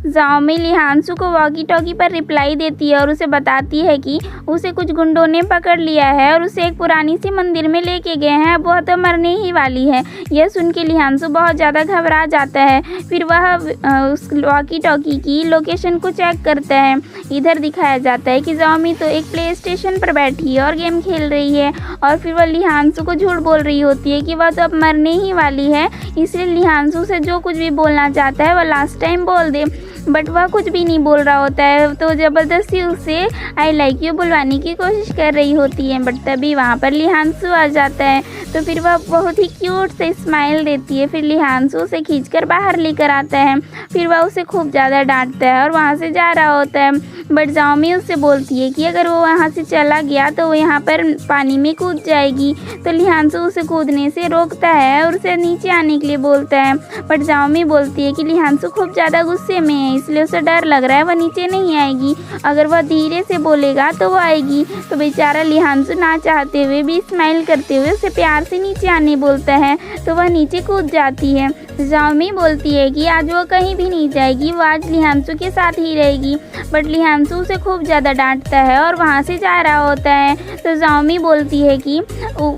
Xiaomi लिहांशु को walkie talkie पर reply देती है और उसे बताती है कि उसे कुछ गुंडों ने पकड़ लिया है और उसे एक पुरानी सी मंदिर में लेके गए हैं, वह तो मरने ही वाली है। यह सुन के लिहांशु बहुत ज़्यादा घबरा जाता है। फिर वह उस वॉकी टॉकी की लोकेशन को चेक करता है। इधर दिखाया जाता है कि जाओमी तो एक प्ले स्टेशन पर बैठी है और गेम खेल रही है और फिर वह लिहांशु को झूठ बोल रही होती है कि वह तो अब मरने ही वाली है, इसलिए लिहांशु से जो कुछ भी बोलना चाहता है वह लास्ट टाइम बोल दे। बट वह कुछ भी नहीं बोल रहा होता है, तो ज़बरदस्ती उसे आई लाइक यू बुलवाने की कोशिश कर रही होती है। बट तभी वहाँ पर लिहांशु आ जाता है, तो फिर वह बहुत ही क्यूट से स्माइल देती है। फिर लिहांशु उसे खींचकर बाहर लेकर आता है। फिर वह उसे खूब ज़्यादा डांटता है और वहाँ से जा रहा होता है। बट जाओमी उससे बोलती है कि अगर वो वहाँ से चला गया तो वो यहाँ पर पानी में कूद जाएगी। तो लिहांशु उसे कूदने से रोकता है और उसे नीचे आने के लिए बोलता है। बट जाओमी बोलती है कि लिहांशु खूब ज़्यादा गुस्से में है, इसलिए उसे डर लग रहा है, वह नीचे नहीं आएगी। अगर वह धीरे से बोलेगा तो वो आएगी। तो बेचारा लिहांशु ना चाहते हुए भी स्माइल करते हुए उसे प्यार से नीचे आने बोलता है, तो वह नीचे कूद जाती है। जाओमी बोलती है कि आज वो कहीं भी नहीं जाएगी, वो आज लिहांशु के साथ ही रहेगी। बट लिहांशु उसे खूब ज़्यादा डांटता है और वहाँ से जा रहा होता है। तो जाओमी बोलती है कि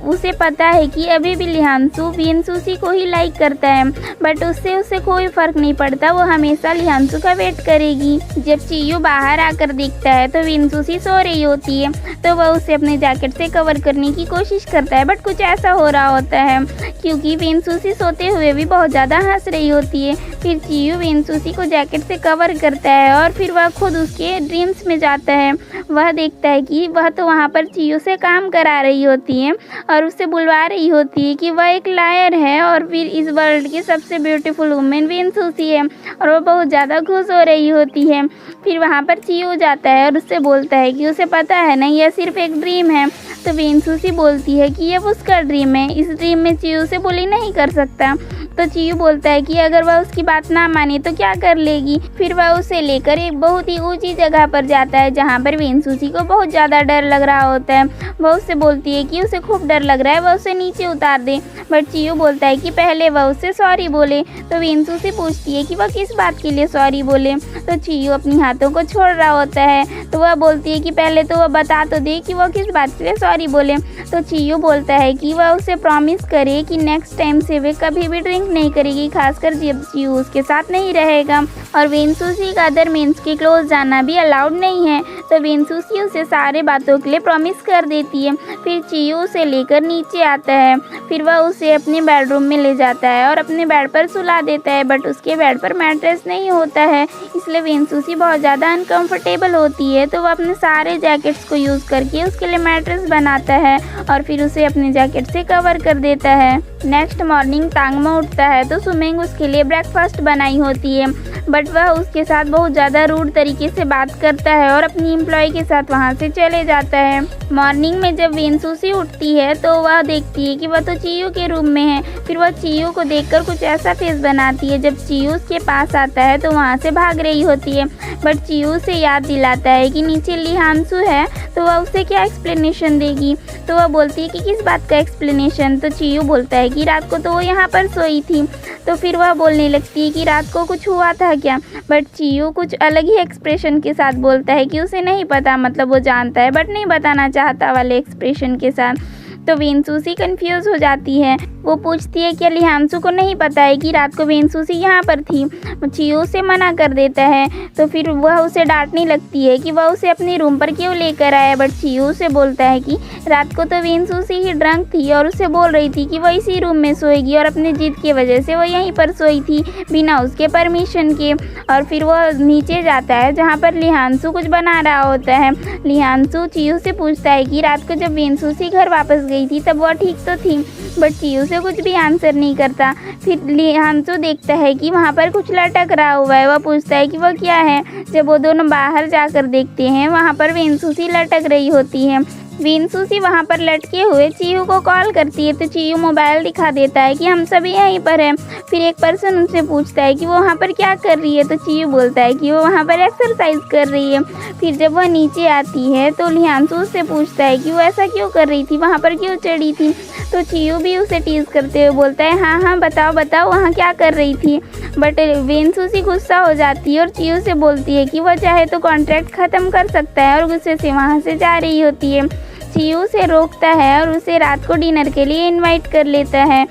उसे पता है कि अभी भी लिहांशु विनसूसी को ही लाइक करता है, बट उससे उसे कोई फ़र्क नहीं पड़ता, वो हमेशा लिहांशु का वेट करेगी। जब चियू बाहर आकर देखता है तो विनसूसी सो रही होती है, तो वह उसे अपने जैकेट से कवर करने की कोशिश करता है। बट कुछ ऐसा हो रहा होता है क्योंकि विनसूसी सोते हुए भी बहुत ज़्यादा हंस रही होती है। फिर चियू विनसूसी को जैकेट से कवर करता है और फिर वह खुद उसके ड्रीम्स में जाता है। वह देखता है कि वह तो वहाँ पर चियू से काम करा रही होती है और उससे बुलवा रही होती है कि वह एक लायर है और फिर इस वर्ल्ड की सबसे ब्यूटीफुल वुमेन विनसूसी है और वह बहुत ज़्यादा खुश हो रही होती है। फिर वहाँ पर चियू जाता है और उससे बोलता है कि उसे पता है ना, यह सिर्फ एक ड्रीम है। तो विनसूसी बोलती है कि यह उसका ड्रीम है, इस ड्रीम में चियू से बुली नहीं कर सकता। तो चियू बोलता है कि अगर वह उसकी बात ना माने तो क्या कर लेगी। फिर वह उसे लेकर एक बहुत ही ऊंची जगह पर जाता है जहाँ पर विनसूसी को बहुत ज़्यादा डर लग रहा होता है। वह उससे बोलती है कि उसे खूब डर लग रहा है, वह उसे नीचे उतार दे। बट चियू बोलता है कि पहले वह उससे सॉरी बोले। तो विनसूसी पूछती है कि वह किस बात के लिए सॉरी बोले। तो चियू अपनी हाथों को छोड़ रहा होता है, तो वह बोलती है कि पहले तो वह बता तो दे कि वह किस बात के लिए सॉरी बोले। तो चियू बोलता है कि वह उसे प्रॉमिस करे कि नेक्स्ट टाइम से वे कभी भी ड्रिंक नहीं करेगी, खासकर जब चियू उसके साथ नहीं रहेगा। और विनसूसी का अदर मेंस के क्लोज जाना भी अलाउड नहीं है। तो विनसूसी उसे सारे बातों के लिए प्रॉमिस कर देती है। फिर चियू उसे लेकर नीचे आता है। फिर वह उसे अपने बेडरूम में ले जाता है और अपने बेड पर सुला देता है। बट उसके बेड पर मैट्रेस नहीं होता है, इसलिए विनसूसी बहुत ज़्यादा अनकंफर्टेबल होती है। तो वह अपने सारे जैकेट्स को यूज़ करके उसके लिए मैट्रेस बनाता है और फिर उसे अपने जैकेट से कवर कर देता है। नेक्स्ट मॉर्निंग तांगमा उठता है तो सुमेंग उसके लिए ब्रेकफास्ट बनाई होती है, बट वह उसके साथ बहुत ज़्यादा रूड तरीके से बात करता है और अपनी एम्प्लॉय के साथ वहाँ से चले जाता है। मॉर्निंग में जब विनसूसी उठती है तो वह देखती है कि वह तो चियू के रूम में है। फिर वह चियू को देखकर कुछ ऐसा फेस बनाती है। जब चियू उसके पास आता है तो वहाँ से भाग रही होती है, बट चियू उसे याद दिलाता है कि नीचे लिहांशु है, तो वह उसे क्या एक्सप्लेनेशन देगी। तो वह बोलती है कि किस बात का एक्सप्लेनेशन। तो चियू बोलता है कि रात को तो वो यहाँ पर सोई थी। तो फिर वह बोलने लगती है कि रात को कुछ हुआ था क्या, बट चियू कुछ अलग ही एक्सप्रेशन के साथ बोलता है कि उसे नहीं पता, मतलब वो जानता है बट नहीं बताना चाहता वाले एक्सप्रेशन के साथ। तो विनसूसी कंफ्यूज हो जाती है। वो पूछती है कि लिहांशु को नहीं पता है कि रात को विनसूसी यहाँ पर थी। चियू उसे मना कर देता है। तो फिर वह उसे डांटने लगती है कि वह उसे अपने रूम पर क्यों लेकर आया। बट चियू उसे बोलता है कि रात को तो विनसूसी ही ड्रंक थी और उसे बोल रही थी कि वह इसी रूम में सोएगी और अपनी जिद की वजह से वो यहीं पर सोई थी बिना उसके परमिशन के। और फिर वह नीचे जाता है जहाँ पर लिहांशु कुछ बना रहा होता है। लिहांशु चियू से पूछता है कि रात को जब विनसूसी घर वापस गई थी तब वह ठीक तो थी, बट चियू से कुछ भी आंसर नहीं करता। फिर लिहांशु देखता है कि वहाँ पर कुछ लटक रहा हुआ है। वह पूछता है कि वह क्या है। जब वो दोनों बाहर जाकर देखते हैं वहाँ पर विनसूसी लटक रही होती है। वेनसूसी वहाँ पर लटके हुए चीयू को कॉल करती है तो चीयू मोबाइल दिखा देता है कि हम सभी यहीं पर हैं। फिर एक पर्सन उनसे पूछता है कि वो वहाँ पर क्या कर रही है तो चीयू बोलता है कि वो वहाँ पर एक्सरसाइज कर रही है। फिर जब वह नीचे आती है तो लियांशु उससे पूछता है कि वो ऐसा क्यों कर रही थी, वहाँ पर क्यों चढ़ी थी। तो चीयू भी उसे टीज़ करते हुए बोलता है हाँ हाँ बताओ बताओ वहाँ क्या कर रही थी। बट वेनसूसी गुस्सा हो जाती है और चीयू से बोलती है कि वह चाहे तो कॉन्ट्रैक्ट ख़त्म कर सकता है और गुस्से से वहाँ से जा रही होती है। चीयू उसे रोकता है और उसे रात को डिनर के लिए इनवाइट कर लेता है।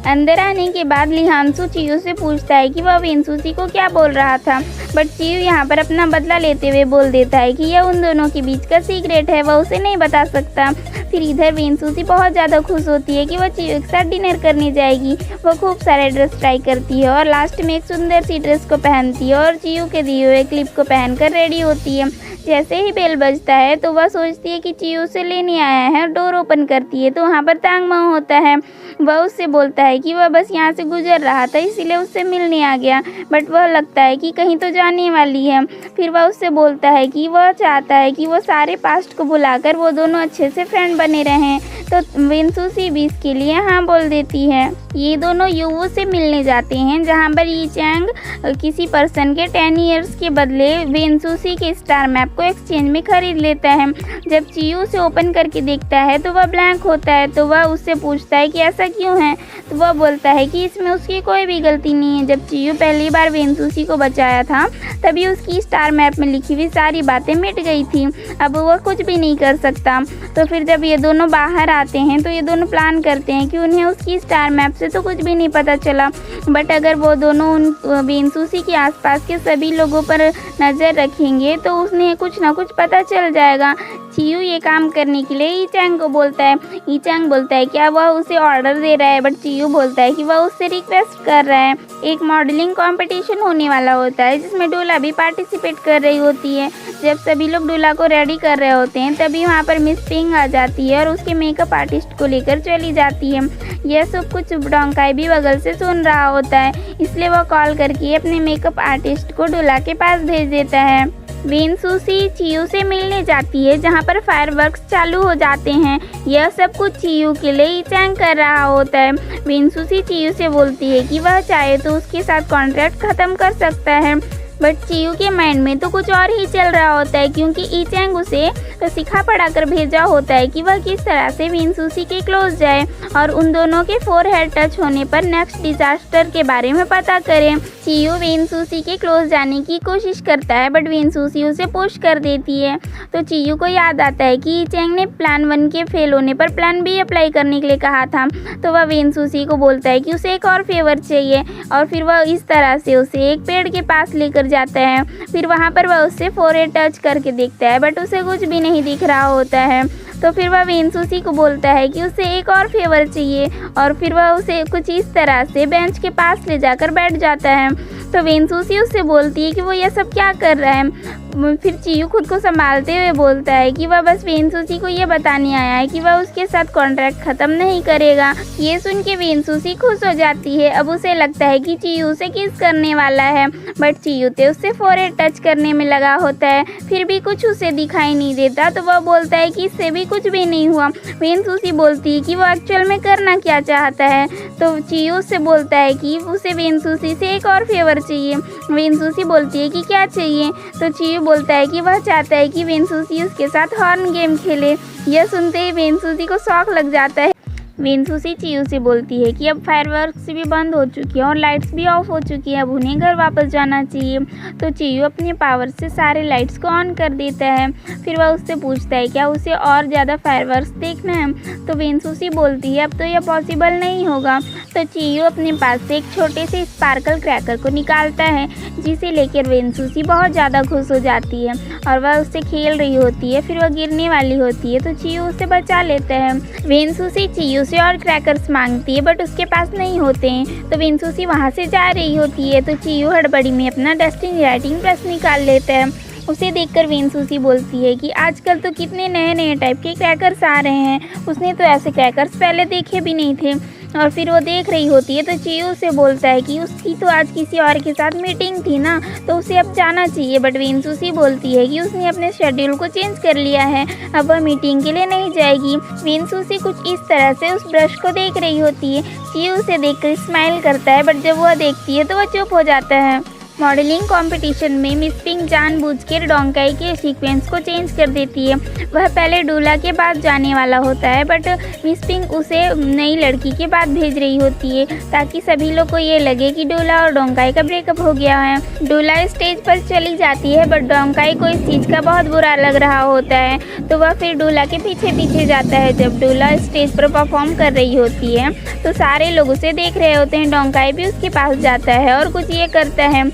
अंदर आने के बाद लियांशु चीयू से पूछता है कि वह वेनसूसी को क्या बोल रहा था, बट चीयू यहाँ पर अपना बदला लेते हुए बोल देता है कि यह उन दोनों के बीच का सीक्रेट है, वह उसे नहीं बता सकता। फिर इधर वेनसूसी बहुत ज़्यादा खुश होती है कि वह चीयू के साथ डिनर करने जाएगी। वह खूब सारे ड्रेस ट्राई करती है और लास्ट में एक सुंदर सी ड्रेस को पहनती है और चीयू के दिए हुए क्लिप को पहनकर रेडी होती है। जैसे ही बेल बजता है तो वह सोचती है कि चीयू उसे लेने आया है और डोर ओपन करती है तो वहाँ पर तांग माओ होता है। वह उससे बोलता है कि वह बस यहाँ से गुजर रहा था इसीलिए उससे मिलने आ गया, बट वह लगता है कि कहीं तो जाने वाली है। फिर वह उससे बोलता है कि वह चाहता है कि वो सारे पास्ट को भुलाकर वो दोनों अच्छे से फ्रेंड बने रहें। तो वेनसूसी भी इसके लिए हाँ बोल देती है। ये दोनों युवू से मिलने जाते हैं जहाँ पर ई चैंग किसी पर्सन के 10 ईयर्स के बदले वेनसूसी के स्टार मैप को एक्सचेंज में खरीद लेता है। जब चीयू उसे ओपन करके देखता है तो वह ब्लैंक होता है तो वह उससे पूछता है कि ऐसा क्यों है। तो वह बोलता है कि इसमें उसकी कोई भी गलती नहीं है। जब चीयू पहली बार वेनसूसी को बचाया था तभी उसकी स्टार मैप में लिखी हुई सारी बातें मिट गई थी, अब वह कुछ भी नहीं कर सकता। तो फिर जब ये दोनों बाहर आते हैं तो ये दोनों प्लान करते हैं कि उन्हें उसकी स्टार मैप से तो कुछ भी नहीं पता चला, बट अगर वो दोनों उन वेनसूसी के आसपास के सभी लोगों पर नज़र रखेंगे तो उन्हें कुछ ना कुछ पता चल जाएगा। चीयू ये काम करने के लिए ई चैंग को बोलता है। ई चैंग बोलता है क्या वह उसे ऑर्डर दे रहा है, बट चीयू बोलता है कि वह उससे रिक्वेस्ट कर रहा है। एक मॉडलिंग कंपटीशन होने वाला होता है जिसमें डोला भी पार्टिसिपेट कर रही होती है। जब सभी लोग डोला को रेडी कर रहे होते हैं तभी वहाँ पर मिस पिंग आ जाती है और उसके मेकअप आर्टिस्ट को लेकर चली जाती है। यह सब कुछ डोंकाई भी बगल से सुन रहा होता है, इसलिए वह कॉल करके अपने मेकअप आर्टिस्ट को डोला के पास भेज देता है। वेनसूसी चीयू से मिलने जाती है जहाँ पर फायरवर्क्स चालू हो जाते हैं। यह सब कुछ चीयू के लिए ई चैंग कर रहा होता है। वेनसूसी चीयू से बोलती है कि वह चाहे तो उसके साथ कॉन्ट्रैक्ट ख़त्म कर सकता है, बट चीयू के माइंड में तो कुछ और ही चल रहा होता है क्योंकि ई चैंग उसे तो सिखा पढ़ा कर भेजा होता है कि वह किस तरह से वेनसूसी के क्लोज जाए और उन दोनों के फोरहेड टच होने पर नेक्स्ट डिजास्टर के बारे में पता करें। चीयू वेनसूसी के क्लोज जाने की कोशिश करता है बट वेनसूसी उसे पुश कर देती है। तो चीयू को याद आता है कि ई चैंग ने प्लान 1 के फेल होने पर प्लान बी अप्लाई करने के लिए कहा था, तो वह वेनसूसी को बोलता है कि उसे एक और फेवर चाहिए और फिर वह इस तरह से उसे एक पेड़ के पास लेकर जाता है। फिर वहाँ पर वह उससे फोरहेड टच करके देखता है बट उसे कुछ भी नहीं दिख रहा होता है। तो फिर वह वेनसूसी को बोलता है कि उसे एक और फेवर चाहिए और फिर वह उसे कुछ इस तरह से बेंच के पास ले जाकर बैठ जाता है। तो वेनसूसी उससे बोलती है कि वो यह सब क्या कर रहा है। फिर चीयू खुद को संभालते हुए बोलता है कि वह बस वेनसूसी को ये बताने आया है कि वह उसके साथ कॉन्ट्रैक्ट ख़त्म नहीं करेगा। ये सुन के वेनसूसी खुश हो जाती है। अब उसे लगता है कि चीयू उसे किस करने वाला है, बट चीयू तो उससे फोरहेड टच करने में लगा होता है, फिर भी कुछ उसे दिखाई नहीं देता। तो वह बोलता है कि इससे भी कुछ भी नहीं हुआ। वेनसूसी बोलती है कि वो एक्चुअल में करना क्या चाहता है। तो चीयू उससे बोलता है कि उसे वेनसूसी से एक और फेवर चाहिए। वेनसूसी बोलती है कि क्या चाहिए। तो चीयू बोलता है कि वह चाहता है कि वेनसूसी उसके साथ हॉर्न गेम खेले। यह सुनते ही वेनसूसी को शौक लग जाता है। वेनसूसी चीयू से बोलती है कि अब फायरवर्क्स भी बंद हो चुकी है और लाइट्स भी ऑफ हो चुकी है, अब उन्हें घर वापस जाना चाहिए। तो चीयू अपने पावर से सारे लाइट्स को ऑन कर देता है। फिर वह उससे पूछता है क्या उसे और ज़्यादा फायरवर्क्स देखना है। तो वेनसूसी बोलती है अब तो यह पॉसिबल नहीं होगा। तो चीयू अपने पास से एक छोटे से स्पार्कल क्रैकर को निकालता है जिसे लेकर वेनसूसी बहुत ज़्यादा खुश हो जाती है और वह उससे खेल रही होती है। फिर वह गिरने वाली होती है तो चीयू उसे बचा लेता है। वेनसूसी चीयू से और क्रैकर्स मांगती है बट उसके पास नहीं होते हैं। तो वेनसूसी वहाँ से जा रही होती है तो चीयू हड़बड़ी में अपना डस्टिंग राइटिंग ब्रश निकाल लेता है। उसे देखकर वेनसूसी बोलती है कि आजकल तो कितने नए नए टाइप के क्रैकर्स आ रहे हैं, उसने तो ऐसे क्रैकर्स पहले देखे भी नहीं थे। और फिर वो देख रही होती है तो चियू से बोलता है कि उसकी तो आज किसी और के साथ मीटिंग थी ना, तो उसे अब जाना चाहिए। बट वेनसूसी बोलती है कि उसने अपने शेड्यूल को चेंज कर लिया है, अब वह मीटिंग के लिए नहीं जाएगी। वेनसूसी कुछ इस तरह से उस ब्रश को देख रही होती है। चियू उसे देखकर स्माइल करता है, बट जब वह देखती है तो वह चुप हो जाता है। मॉडलिंग कंपटीशन में मिस पिंक जानबूझकर डोंकाई के सीक्वेंस को चेंज कर देती है। वह पहले डोला के पास जाने वाला होता है, बट मिस पिंक उसे नई लड़की के पास भेज रही होती है ताकि सभी लोग को ये लगे कि डोला और डोंकाई का ब्रेकअप हो गया है। डोला स्टेज पर चली जाती है, बट डोंकाई को इस चीज़ का बहुत बुरा लग रहा होता है, तो वह फिर डोला के पीछे पीछे जाता है। जब डोला स्टेज पर परफॉर्म कर रही होती है तो सारे लोग उसे देख रहे होते हैं। डोंकाई भी उसके पास जाता है और कुछ ये करता है।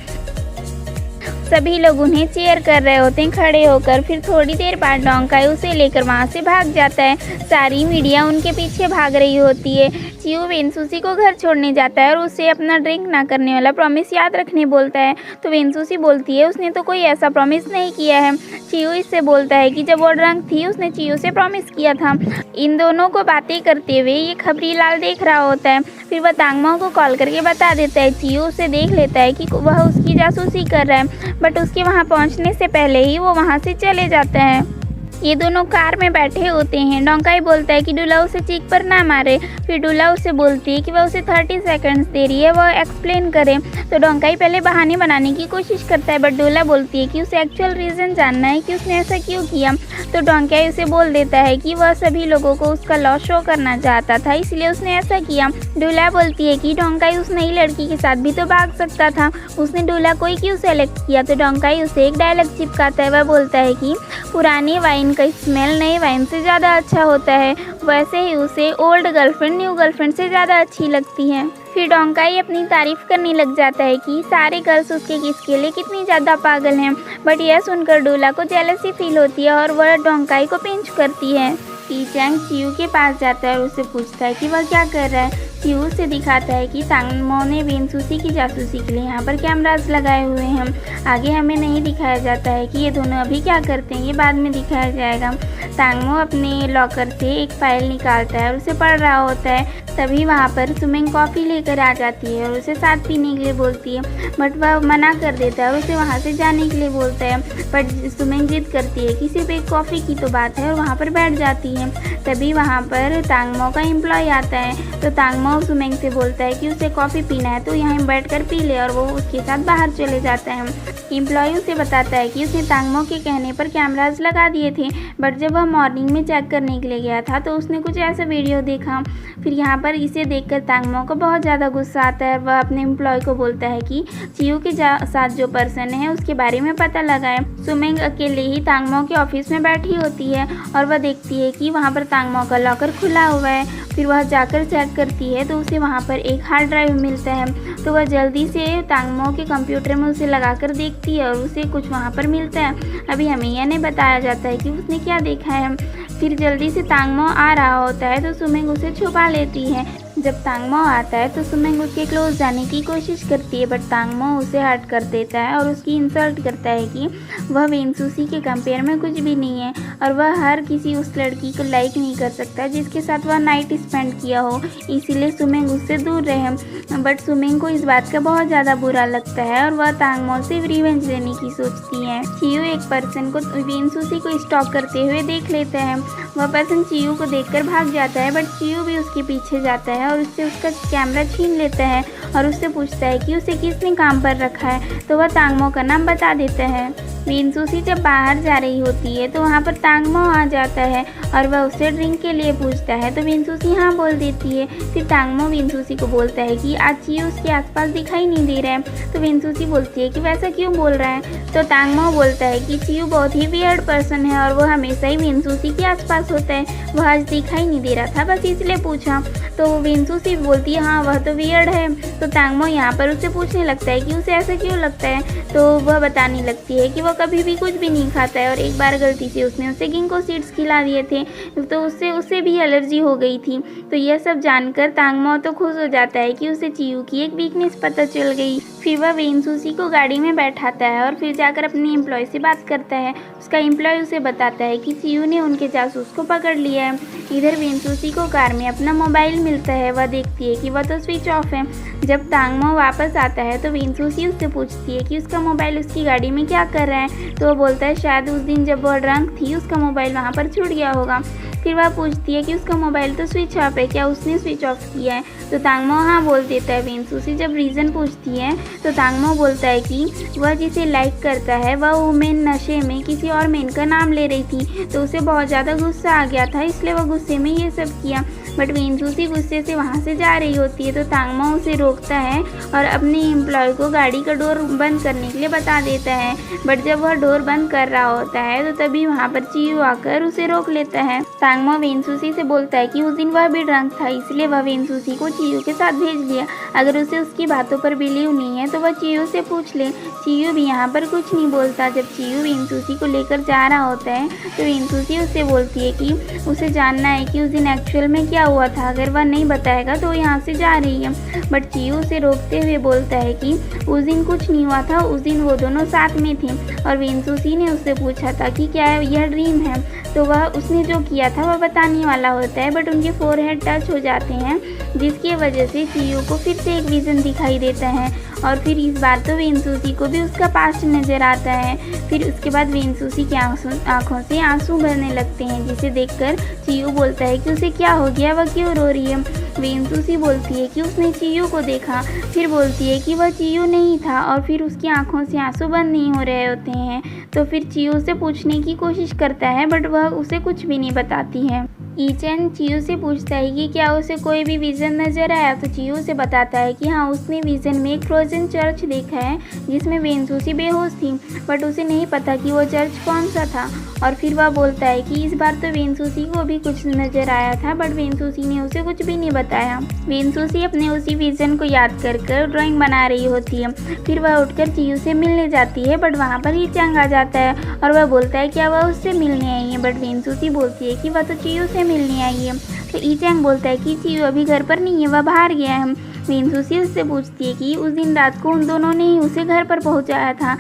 सभी लोग उन्हें चीयर कर रहे होते हैं खड़े होकर। फिर थोड़ी देर बाद डोंकाई उसे लेकर वहाँ से भाग जाता है। सारी मीडिया उनके पीछे भाग रही होती है। चियू वेनसूसी को घर छोड़ने जाता है और उसे अपना ड्रिंक ना करने वाला प्रॉमिस याद रखने बोलता है, तो वेनसूसी बोलती है उसने तो कोई ऐसा प्रॉमिस नहीं किया है। चियू इससे बोलता है कि जब वो ड्रंक थी उसने चियू से प्रॉमिस किया था। इन दोनों को बातें करते हुए ये खबरीलाल देख रहा होता है। फिर वह तांगमो को कॉल करके बता देता है। चियू उसे देख लेता है कि वह उसकी जासूसी कर रहा है, बट उसके वहाँ पहुँचने से पहले ही वो वहाँ से चले जाता है। ये दोनों कार में बैठे होते हैं। डोंकाई बोलता है कि डोला उसे चीख पर ना मारे। फिर डोला उसे बोलती है कि वह उसे 30 सेकंड्स दे रही है, वह एक्सप्लेन करे। तो डोंकाई पहले बहाने बनाने की कोशिश करता है, बट डोला बोलती है कि उसे एक्चुअल रीज़न जानना है कि उसने ऐसा क्यों किया। तो डोंकाई उसे बोल देता है कि वह सभी लोगों को उसका लॉस शो करना चाहता था, इसलिए उसने ऐसा किया। डोला बोलती है कि डोंकाई उस नई लड़की के साथ भी तो भाग सकता था, उसने डोला को ही क्यों सेलेक्ट किया। तो डोंकाई उसे एक डायलॉग चिपकाता है। वह बोलता है कि पुरानी वाइन का स्मेल नए वाइन से ज़्यादा अच्छा होता है, वैसे ही उसे ओल्ड गर्लफ्रेंड न्यू गर्लफ्रेंड से ज़्यादा अच्छी लगती है। फिर डोंकाई अपनी तारीफ़ करने लग जाता है कि सारे गर्ल्स उसके किस के लिए कितनी ज़्यादा पागल हैं, बट यह सुनकर डोला को जेलसी फील होती है और वह डोंकाई को पिंच करती है। टीचैंग चियू के पास जाता है और उससे पूछता है कि वह क्या कर रहा है। चियू से दिखाता है कि तांगमो ने वेनसूसी की जासूसी के लिए यहाँ पर कैमरास लगाए हुए हैं। आगे हमें नहीं दिखाया जाता है कि ये दोनों अभी क्या करते हैं, ये बाद में दिखाया जाएगा। तांगमो अपने लॉकर से एक फ़ाइल निकालता है और उसे पढ़ रहा होता है। तभी वहाँ पर सुमिंग कॉफ़ी लेकर आ जाती है और उसे साथ पीने के लिए बोलती है, बट वह मना कर देता है और उसे वहाँ से जाने के लिए बोलता है। बट सुमिंग जिद करती है कि सिर्फ एक कॉफ़ी की तो बात है और वहाँ पर बैठ जाती है। तभी वहाँ पर तांगमो का एम्प्लॉय आता है, तो तांगमो सुमिंग से बोलता है कि उसे कॉफ़ी पीना है तो यहाँ बैठकर पी ले, और वो उसके साथ बाहर चले जाता है। एम्प्लॉय उसे बताता है कि उसने तांगमो के कहने पर कैमरास लगा दिए थे, बट जब वह मॉर्निंग में चेक करने के लिए गया था तो उसने कुछ ऐसा वीडियो देखा। फिर यहाँ पर इसे देखकर तांगमो को बहुत ज़्यादा गुस्सा आता है। वह अपने एम्प्लॉय को बोलता है कि चियू के साथ जो पर्सन है उसके बारे में पता लगाए। सुमिंग अकेले ही तांगमो के ऑफिस में बैठी होती है और वह देखती है कि वहाँ पर तांगमो का लॉकर खुला हुआ है। फिर वह जाकर चेक करती है तो उसे वहाँ पर एक हार्ड ड्राइव मिलता है, तो वह जल्दी से तांगमो के कंप्यूटर में उसे लगाकर देखती है और उसे कुछ वहाँ पर मिलता है। अभी हमें यह नहीं बताया जाता है कि उसने क्या देखा है। फिर जल्दी से तांगमो आ रहा होता है तो सुमिंग उसे छुपा लेती है। जब तांगमो आता है तो सुमिंग उसके क्लोज जाने की कोशिश करती है, बट तांगमो उसे हर्ट कर देता है और उसकी इंसल्ट करता है कि वह वेनसूसी के कंपेयर में कुछ भी नहीं है और वह हर किसी उस लड़की को लाइक नहीं कर सकता जिसके साथ वह नाइट स्पेंड किया हो, इसीलिए सुमिंग उससे दूर रहे। बट सुमिंग को इस बात का बहुत ज़्यादा बुरा लगता है और वह तांगमो से रिवेंज लेने की सोचती है। चियू एक पर्सन को वेनसूसी को स्टॉक करते हुए देख लेता है। वह पर्सन चियू को देखकर भाग जाता है, बट चियू भी उसके पीछे जाता है और उससे उसका कैमरा छीन लेता है और उससे पूछता है कि उसे किसने काम पर रखा है, तो वह तांगमो का नाम बता देता है। वेनसूसी जब बाहर जा रही होती है तो वहाँ पर तांगमो आ जाता है और वह उससे ड्रिंक के लिए पूछता है, तो वेनसूसी हाँ बोल देती है। फिर तांगमो वेनसूसी को बोलता है कि आज चियू उसके आसपास दिखाई नहीं दे रहा है, तो वेनसूसी बोलती है कि वैसा क्यों बोल रहा है। तो तांगमो बोलता है कि चियू बहुत ही वियर्ड पर्सन है और वो हमेशा ही वेनसूसी के आसपास होता है, वह आज दिखाई नहीं दे रहा था, बस इसलिए पूछा। तो वेनसूसी बोलती है हाँ वह तो वियर्ड है। तो तांगमो यहाँ पर उससे पूछने लगता है कि उसे ऐसा क्यों लगता है, तो वह बताने लगती है कि वह वह कभी भी कुछ भी नहीं खाता है और एक बार गलती से उसने उसे गिंको सीड्स खिला दिए थे तो उससे उसे भी एलर्जी हो गई थी। तो यह सब जानकर तांगमो तो खुश हो जाता है कि उसे चियू की एक वीकनेस पता चल गई। फिर वह वेनसूसी को गाड़ी में बैठाता है और फिर जाकर अपने एम्प्लॉय से बात करता है। उसका एम्प्लॉय उसे बताता है कि चियू ने उनके जासूस को पकड़ लिया है। इधर वेनसूसी को कार में अपना मोबाइल मिलता है। वह देखती है कि वह तो स्विच ऑफ है। जब तांगमो वापस आता है तो वेनसूसी उससे पूछती है कि उसका मोबाइल उसकी गाड़ी में क्या कर रहा है। तो वह बोलता है शायद उस दिन जब वह ड्रंक थी उसका मोबाइल वहाँ पर छूट गया होगा। फिर वह पूछती है कि उसका मोबाइल तो स्विच ऑफ है, क्या उसने स्विच ऑफ किया है। तो तांगमो हाँ बोल देता है। वेनसूसी जब रीज़न पूछती है तो तांगमो बोलता है कि वह जिसे लाइक करता है वह वुमेन नशे में किसी और मेन का नाम ले रही थी तो उसे बहुत ज़्यादा गुस्सा आ गया था, इसलिए वह गुस्से में ये सब किया। बट वेनसूसी गुस्से से वहाँ से जा रही होती है तो तांगमो उसे रोकता है और अपने एम्प्लॉय को गाड़ी का डोर बंद करने के लिए बता देता है। बट जब वह डोर बंद कर रहा होता है तो तभी वहाँ पर चियू आकर उसे रोक लेता है। तांगमो वेनसूसी से बोलता है कि उस दिन वह भी ड्रंक था, इसलिए वह वेनसूसी को चियू के साथ भेज दिया। अगर उसे उसकी बातों पर बिलीव नहीं है तो वह चियू से पूछ ले। चियू भी यहाँ पर कुछ नहीं बोलता। जब चियू वेनसूसी को लेकर जा रहा होता है तो वेनसूसी उससे बोलती है कि उसे जानना है कि उस दिन एक्चुअल में क्या हुआ था, अगर वह नहीं बताएगा तो यहाँ से जा रही है। बट चियू उसे रोकते हुए बोलता है कि उस दिन कुछ नहीं हुआ था, उस दिन वो दोनों साथ में थे और वेनसूसी ने उससे पूछा था कि क्या यह ड्रीम है। तो वह उसने जो किया था वह बताने वाला होता है बट उनके फोरहेड टच हो जाते हैं जिसकी वजह से चियू को फिर से एक विज़न दिखाई देता है और फिर इस बार तो वेनसूसी को भी उसका पास्ट नज़र आता है। फिर उसके बाद वेनसूसी की आंखों से आंसू भरने लगते हैं जिसे देखकर चियू बोलता है कि उसे क्या हो गया, वह क्यों रो रही है। वेनसूसी बोलती है कि उसने चियू को देखा, फिर बोलती है कि वह चियू नहीं था और फिर उसकी आंखों से आंसू बंद नहीं हो रहे होते हैं। तो फिर चियू से पूछने की कोशिश करता है बट वह उसे कुछ भी नहीं बताती है। ईचेन चियू से पूछता है कि क्या उसे कोई भी विज़न नज़र आया तो चियू से बताता है कि हाँ उसने विज़न में एक फ्रोजन चर्च देखा है जिसमें वेनसूसी बेहोश थी बट उसे नहीं पता कि वो चर्च कौन सा था। और फिर वह बोलता है कि इस बार तो वेनसूसी को भी कुछ नज़र आया था बट वेनसूसी ने उसे कुछ भी नहीं बताया। वेनसूसी अपने उसी विज़न को याद कर ड्राइंग बना रही होती है। फिर वह उठकर चियू से मिलने जाती है बट वहाँ पर ईचेंग आ जाता है और वह बोलता है क्या वह उससे मिलने आई है। बट वेनसूसी बोलती है कि वह तो चियू से मिलने आई है। तो ईचेंग बोलता है कि चियू अभी घर पर नहीं है, वह बाहर गया है। वेनसूसी उससे पूछती है कि उस दिन रात को उन दोनों ने उसे घर पर पहुंचाया था।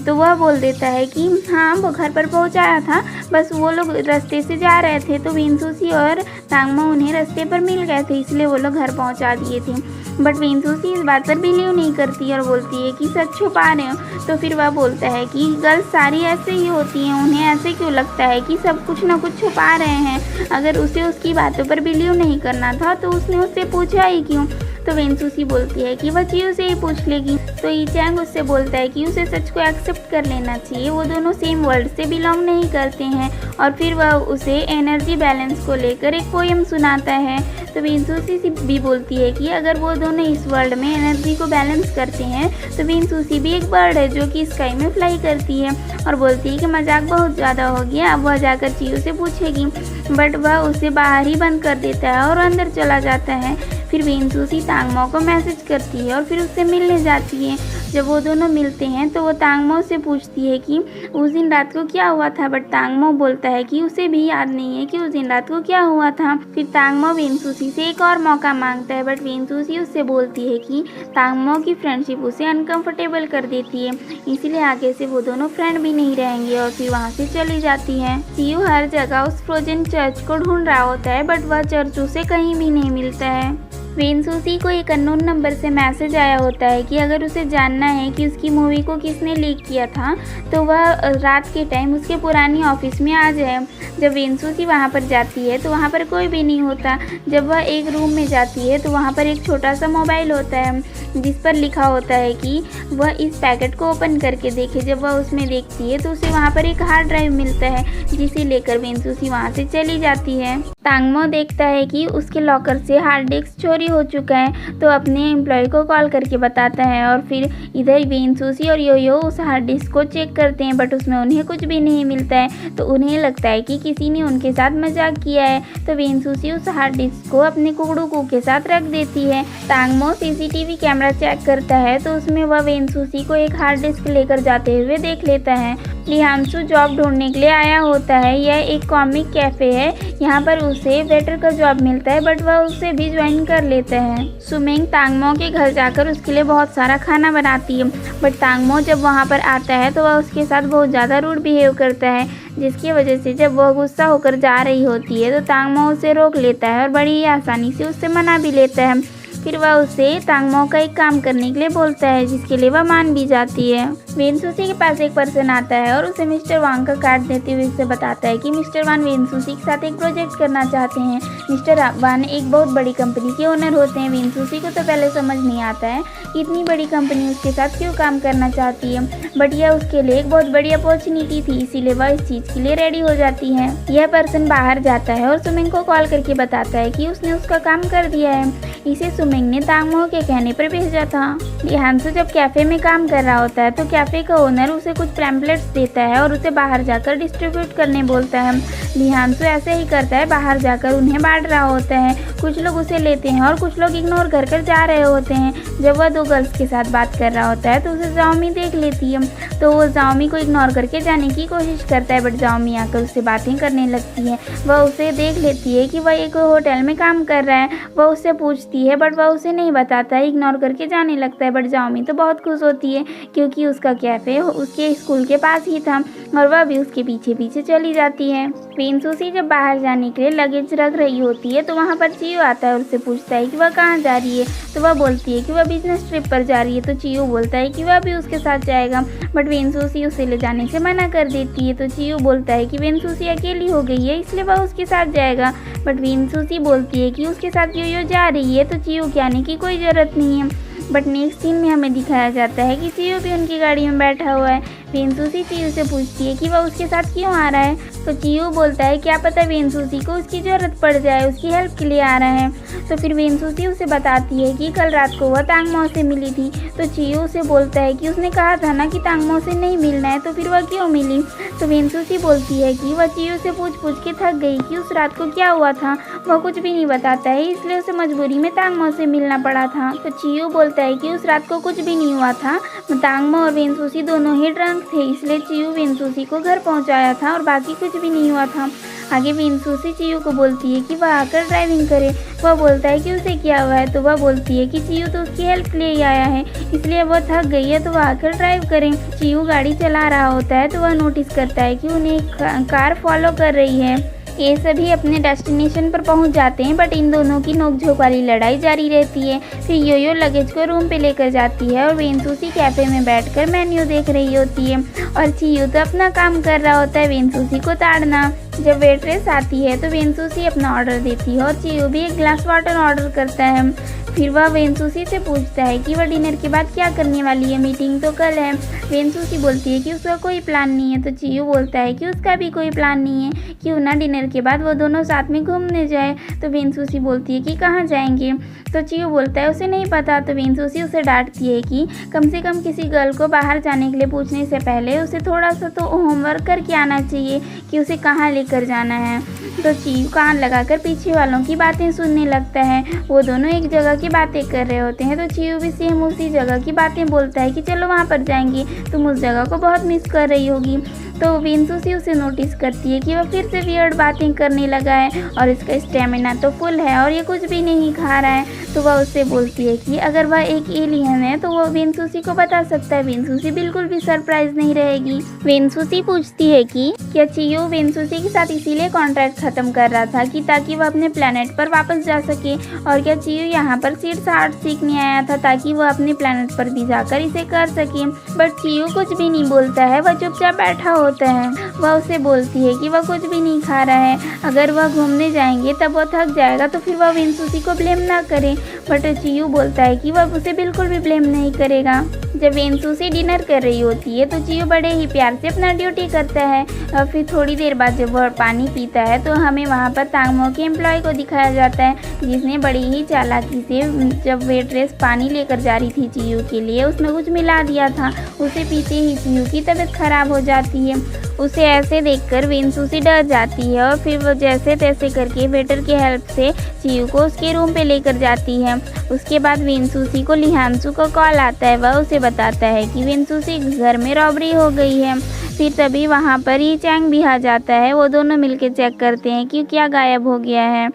तो वह बोल देता है कि हाँ वो घर पर पहुंचाया था, बस वो लोग रास्ते से जा रहे थे तो वेनसूसी और तांगमो उन्हें रास्ते पर मिल गए थे इसलिए वो लोग घर पहुंचा दिए थे। बट वेनसूसी इस बात पर बिलीव नहीं करती और बोलती है कि सच छुपा रहे हो। तो फिर वह बोलता है कि गर्ल्स सारी ऐसे ही होती हैं, उन्हें ऐसे क्यों लगता है कि सब कुछ ना कुछ छुपा रहे हैं। अगर उसे उसकी बातों पर बिलीव नहीं करना था तो उसने उससे पूछा ही क्यों। तो वेनसूसी बोलती है कि वह चियू से ही पूछ लेगी। तो ईचेंग उससे बोलता है कि उसे सच को एक्सेप्ट कर लेना चाहिए, वो दोनों सेम वर्ल्ड से बिलोंग नहीं करते हैं। और फिर वह उसे एनर्जी बैलेंस को लेकर एक पोएम सुनाता है। तो वेनसूसी भी बोलती है कि अगर वो दोनों इस वर्ल्ड में एनर्जी को बैलेंस करते हैं तो वेनसूसी भी एक बर्ड है जो कि स्काई में फ्लाई करती है और बोलती है कि मजाक बहुत ज़्यादा हो गया, अब वह जाकर चियू से पूछेगी। बट वह उसे बाहर ही बंद कर देता है और अंदर चला जाता है। फिर वेनसूसी तांगमो को मैसेज करती है और फिर उससे मिलने जाती है। जब वो दोनों मिलते हैं तो वो तांगमो से पूछती है कि उस दिन रात को क्या हुआ था बट तांगमो बोलता है कि उसे भी याद नहीं है कि उस दिन रात को क्या हुआ था। फिर तांगमो वेनसूसी से एक और मौका मांगता है बट वेनसूसी उससे बोलती है कि तांगमो की फ्रेंडशिप उसे अनकंफर्टेबल कर देती है, इसीलिए आगे से वो दोनों फ्रेंड भी नहीं रहेंगे और फिर वहाँ से चली जाती है। चियू हर जगह उस फ्रोजन चर्च को ढूंढ रहा होता है बट वह चर्च उसे कहीं भी नहीं मिलता है। वेनसूसी को एक अननोन नंबर से मैसेज आया होता है कि अगर उसे जानना है कि उसकी मूवी को किसने लीक किया था तो वह रात के टाइम उसके पुरानी ऑफिस में आ जाए। जब वेनसूसी वहाँ पर जाती है तो वहाँ पर कोई भी नहीं होता। जब वह एक रूम में जाती है तो वहाँ पर एक छोटा सा मोबाइल होता है जिस पर लिखा होता है कि वह इस पैकेट को ओपन करके देखे। जब वह उसमें देखती है तो उसे वहाँ पर एक हार्ड ड्राइव मिलता है जिसे लेकर वेनसूसी वहाँ से चली जाती है। तांगमो देखता है कि उसके लॉकर से हार्ड डिस्क चोरी हो चुका है तो अपने एम्प्लॉय को कॉल करके बताता है और फिर इधर वेनसूसी और योयो उस हार्ड डिस्क को चेक करते हैं बट उसमें उन्हें कुछ भी नहीं मिलता है। तो उन्हें लगता है कि किसी ने उनके साथ मजाक किया है। तो वेनसूसी उस हार्ड डिस्क को अपने कुकड़ू के साथ रख देती है। तांगमो सीसीटीवी कैमरा चेक करता है तो उसमें वह वेनसूसी को एक हार्ड डिस्क लेकर जाते हुए देख लेता है लिहांशु जॉब ढूंढने के लिए आया होता है। यह एक कॉमिक कैफ़े है। यहाँ पर उसे वेटर का जॉब मिलता है, बट वह उसे भी ज्वाइन कर लेता है। सुमिंग तांगमो के घर जाकर उसके लिए बहुत सारा खाना बनाती है, बट तांगमो जब वहाँ पर आता है तो वह उसके साथ बहुत ज़्यादा रूड बिहेव करता है, जिसकी वजह से जब वह गुस्सा होकर जा रही होती है तो तांगमो उसे रोक लेता है और बड़ी ही आसानी से उससे मना भी लेता है। फिर वह उसे तांगमो का एक काम करने के लिए बोलता है, जिसके लिए वह मान भी जाती है। वेनसुसी के पास एक पर्सन आता है और उसे मिस्टर वांग का कार्ड देते हुए उसे बताता है कि मिस्टर वान वेनसुसी के साथ एक प्रोजेक्ट करना चाहते हैं। मिस्टर वान एक बहुत बड़ी कंपनी के ओनर होते हैं। वेनसुसी को तो पहले समझ नहीं आता है कि इतनी बड़ी कंपनी उसके साथ क्यों काम करना चाहती है, बट यह उसके लिए एक बहुत बड़ी अपॉर्चुनिटी थी, इसीलिए वह इस चीज़ के लिए रेडी हो जाती है। यह पर्सन बाहर जाता है और सुमिंग को कॉल करके बताता है कि उसने उसका काम कर दिया है। इसे सुमिंग ने तांगमो के कहने पर भेजा था। लिहांशु जब कैफे में काम कर रहा होता है तो कैफे का ओनर उसे कुछ पैम्पलेट्स देता है और उसे बाहर जाकर डिस्ट्रीब्यूट करने बोलता है। लिहांशु ऐसे ही करता है, बाहर जाकर उन्हें बांट रहा होता है। कुछ लोग उसे लेते हैं और कुछ लोग इग्नोर कर कर जा रहे होते हैं। जब वह दो गर्ल्स के साथ बात कर रहा होता है तो उसे जाओमी देख लेती है, तो वो जाओमी को इग्नोर करके जाने की कोशिश करता है, बट जाओमी आकर उससे बातें करने लगती है। वह उसे देख लेती है कि वह एक होटल में काम कर रहा है। वह उससे पूछती है, बट वह उसे नहीं बताता है, इग्नोर करके जाने लगता है। बट जाओमी तो बहुत खुश होती है क्योंकि उसका कैफ़े उसके स्कूल के पास ही था और वह भी उसके पीछे पीछे चली जाती है। वेनसुसी जब बाहर जाने के लिए लगेज रख रही होती है तो वहाँ पर चियो आता है और उससे पूछता है कि वह कहाँ जा रही है, तो वह बोलती है कि वह बिजनेस ट्रिप पर जा रही है। तो चियो बोलता है कि वह भी उसके साथ जाएगा, बट वेनसुसी उसे ले जाने से मना कर देती है। तो चियो बोलता है कि वेनसुसी अकेली हो गई है इसलिए वह उसके साथ जाएगा, बट वेनसुसी बोलती है कि उसके साथ यो जा रही है तो चियो के आने की कोई ज़रूरत नहीं है। बट नेक्स्ट सीन में हमें दिखाया जाता है कि चियो भी उनकी गाड़ी में बैठा हुआ है। वेनसुसी चियो से पूछती है कि वह उसके साथ क्यों आ रहा है, तो चियो बोलता है क्या पता वेनसुसी को उसकी ज़रूरत पड़ जाए, उसकी हेल्प के लिए आ रहा है। तो फिर वेनसुसी उसे बताती है कि कल रात को वह तांगमो से मिली थी। तो चियो उसे बोलता है कि उसने कहा था ना कि तांगमो से नहीं मिलना है, तो फिर वह क्यों मिली। तो वेनसुसी बोलती है कि वह चियो से पूछ पूछ के थक गई कि उस रात को क्या हुआ था। वह कुछ भी नहीं बताता है, इसलिए उसे मजबूरी में तांगमो से मिलना पड़ा था। तो चियो बोलता है कि उस रात को कुछ भी नहीं हुआ था, तांगमो और वेनसुसी दोनों ही ड्रंक थे, इसलिए चियो वेनसुसी को घर पहुंचाया था और बाकी कुछ भी नहीं हुआ था। आगे वेनसुसी चियो को बोलती है कि वह आकर ड्राइविंग करे। वह बोलता है कि उसे क्या हुआ है, तो वह बोलती है कि चियो तो उसकी हेल्प के लिए ही आया है, इसलिए वह थक गई है तो वह आकर ड्राइव करें। चियो गाड़ी चला रहा होता है तो वह नोटिस करता है कि उन्हें एक कार फॉलो कर रही है। ये सभी अपने डेस्टिनेशन पर पहुंच जाते हैं, बट इन दोनों की नोकझोंक वाली लड़ाई जारी रहती है। फिर योयो लगेज को रूम पे लेकर जाती है और वेनसुसी कैफ़े में बैठकर मेन्यू देख रही होती है और चियो तो अपना काम कर रहा होता है वेनसुसी को ताड़ना। जब वेट्रेस आती है तो वेनसुसी अपना ऑर्डर देती है और चियो भी एक ग्लास वाटर ऑर्डर करता है। फिर वह वेनसुसी से पूछता है कि वह डिनर के बाद क्या करने वाली है, मीटिंग तो कल है। वेनसुसी बोलती है कि उसका कोई प्लान नहीं है, तो चियो बोलता है कि उसका भी कोई प्लान नहीं है, क्यों ना डिनर के बाद वो दोनों साथ में घूमने जाए। तो वेनसुसी बोलती है कि कहाँ जाएंगे, तो चियो बोलता है उसे नहीं पता। तो वेनसुसी उसे डांटती है कि कम से कम किसी गर्ल को बाहर जाने के लिए पूछने से पहले उसे थोड़ा सा तो होमवर्क करके आना चाहिए कि उसे कहाँ लेकर जाना है। तो चियो कान लगाकर पीछे वालों की बातें सुनने लगता है। वो दोनों एक जगह की बातें कर रहे होते हैं, तो चियो भी सेम उसी जगह की बातें बोलता है कि चलो वहाँ पर जाएंगे, तुम उस जगह को बहुत मिस कर रही होगी। तो वेनसुसी उसे नोटिस करती है कि वह फिर से वियर्ड बातें करने लगा है और इसका स्टेमिना तो फुल है और ये कुछ भी नहीं खा रहा है। तो वह उससे बोलती है कि अगर वह एक एलियन है तो वह वेनसुसी को बता सकता है। वेनसुसी बिल्कुल भी सरप्राइज नहीं रहेगी। वेनसुसी पूछती है कि क्या चियो वेनसुसी के साथ इसीलिए कॉन्ट्रैक्ट खत्म कर रहा था कि ताकि वह अपने प्लेनेट पर वापस जा सके, और क्या चियो यहाँ पर सीड्स आर्ट सीखने आया था ताकि वह अपने प्लेनेट पर भी जाकर इसे कर सके। बट चियो कुछ भी नहीं बोलता है, वह चुपचाप बैठा होता है। वह उसे बोलती है कि वह कुछ भी नहीं खा रहा है, अगर वह घूमने जाएंगे तब वह थक जाएगा तो फिर वह वेनसुसी को ब्लेम ना करे। बट चियो बोलता है कि वह उसे बिल्कुल भी ब्लेम नहीं करेगा। जब वेनसुसी डिनर कर रही होती है तो चियो बड़े ही प्यार से अपना ड्यूटी करता है और फिर थोड़ी देर बाद जब वह पानी पीता है तो हमें वहाँ पर तांगमो के एम्प्लॉय को दिखाया जाता है, जिसने बड़ी ही चालाकी से जब वेट्रेस पानी लेकर जा रही थी चियो के लिए उसमें कुछ मिला दिया था। उसे पीते ही चियो की तबीयत खराब हो जाती है। उसे ऐसे देखकर वेनसुसी डर जाती है और फिर वो जैसे तैसे करके वेटर की हेल्प से चियो को उसके रूम पे लेकर जाती है। उसके बाद वेनसुसी को लिहांशु का कॉल आता है। वह उसे बताता है कि वेनसुसी घर में रॉबरी हो गई है। फिर तभी वहाँ पर ये चैंग भी आ जाता है। वो दोनों मिलकर चेक करते हैं कि क्या गायब हो गया है।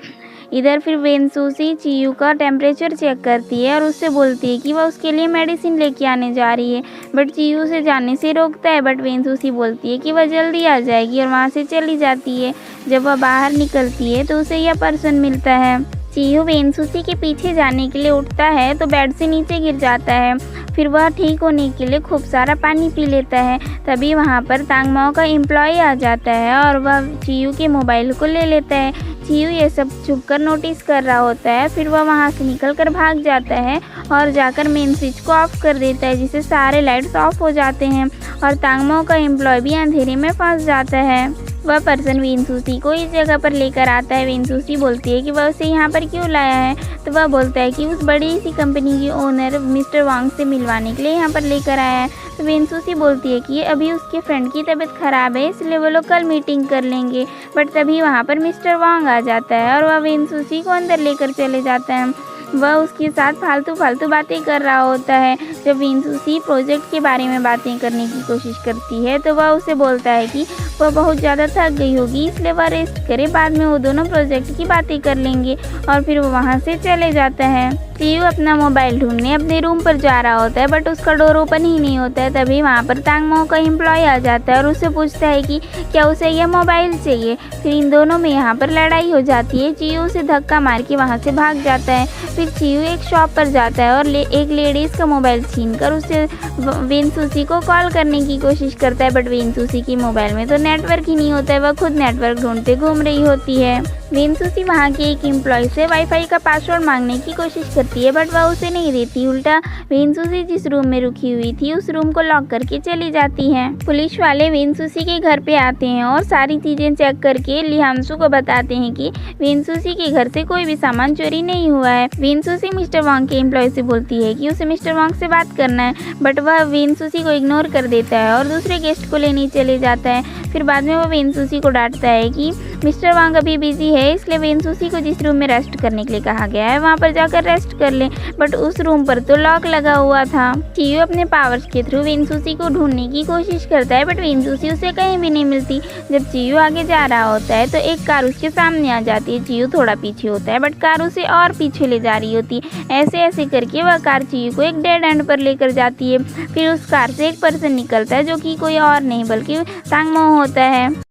इधर फिर वेनसूसी चियू का टेम्परेचर चेक करती है और उससे बोलती है कि वह उसके लिए मेडिसिन लेके आने जा रही है, बट चियू उसे जाने से रोकता है। बट वेनसूसी बोलती है कि वह जल्दी आ जाएगी और वहाँ से चली जाती है। जब वह बाहर निकलती है तो उसे यह पर्सन मिलता है। चियू वेनसूसी के पीछे जाने के लिए उठता है तो बेड से नीचे गिर जाता है। फिर वह ठीक होने के लिए खूब सारा पानी पी लेता है। तभी वहाँ पर तांगमाओ का एम्प्लॉय आ जाता है और वह चियू के मोबाइल को ले लेता है। चियू ये सब छुपकर नोटिस कर रहा होता है। फिर वह वहाँ से निकलकर भाग जाता है और जाकर मेन स्विच को ऑफ कर देता है, जिससे सारे लाइट्स ऑफ हो जाते हैं और तांगमाओ का एम्प्लॉय भी अंधेरे में फंस जाता है। वह पर्सन वेनसूसी को इस जगह पर लेकर आता है। वेनसूसी बोलती है कि वह उसे यहाँ पर क्यों लाया है, तो वह बोलता है कि उस बड़ी सी कंपनी की ओनर मिस्टर वांग से मिलवाने के लिए यहाँ पर लेकर आया है। तो वेनसूसी बोलती है कि अभी उसके फ्रेंड की तबीयत ख़राब है, इसलिए वो लोग कल मीटिंग कर लेंगे। बट तभी वहाँ पर मिस्टर वांग आ जाता है और वह वेनसूसी को अंदर लेकर चले जाता है। वह उसके साथ फालतू बातें कर रहा होता है। जब वेनसूसी प्रोजेक्ट के बारे में बातें करने की कोशिश करती है तो वह उसे बोलता है कि वह बहुत ज़्यादा थक गई होगी, इसलिए वह रेस्ट करे, बाद में वो दोनों प्रोजेक्ट की बातें कर लेंगे। और फिर वो वहाँ से चले जाता है। चियू अपना मोबाइल ढूंढने अपने रूम पर जा रहा होता है, बट उसका डोर ओपन ही नहीं होता है। तभी वहाँ पर तांगमाओ का एम्प्लॉय आ जाता है और उससे पूछता है कि क्या उसे यह मोबाइल चाहिए। फिर इन दोनों में यहाँ पर लड़ाई हो जाती है। चियू उसे धक्का मार के वहाँ से भाग जाता है। फिर चियू एक शॉप पर जाता है और एक लेडीज़ का मोबाइल छीनकर उसे वेनसूसी को कॉल करने की कोशिश करता है, बट वेनसूसी की मोबाइल में तो नेटवर्क ही नहीं होता है। वह खुद नेटवर्क ढूंढते घूम रही होती है। वेनसूसी वहाँ के एक एम्प्लॉय से वाईफाई का पासवर्ड मांगने की कोशिश करती है, बट वह उसे नहीं देती। उल्टा वेनसूसी जिस रूम में रुकी हुई थी उस रूम को लॉक करके चली जाती है। पुलिस वाले वेनसूसी के घर पे आते हैं और सारी चीज़ें चेक करके लिहांशु को बताते हैं कि वेनसूसी के घर से कोई भी सामान चोरी नहीं हुआ है। वेनसूसी मिस्टर वांग के एम्प्लॉय से बोलती है कि उसे मिस्टर वांग से बात करना है, बट वह वेनसूसी को इग्नोर कर देता है और दूसरे गेस्ट को लेने चले जाता है। फिर बाद में वह वेनसूसी को डांटता है कि मिस्टर वांग अभी बिजी है, इसलिए वेनसूसी को जिस रूम में रेस्ट करने के लिए कहा गया है वहाँ पर जाकर रेस्ट कर ले, बट उस रूम पर तो लॉक लगा हुआ था। चियू अपने पावर्स के थ्रू वेनसूसी को ढूंढने की कोशिश करता है, बट वेनसूसी उसे कहीं भी नहीं मिलती। जब चियू आगे जा रहा होता है तो एक कार उसके सामने आ जाती है। चियू थोड़ा पीछे होता है, बट कार उसे और पीछे ले जा रही होती है। ऐसे ऐसे करके वह कार चियू को एक डेड एंड पर लेकर जाती है। फिर उस कार से एक पर्सन निकलता है जो कि कोई और नहीं बल्कि तांगमाओ होता है।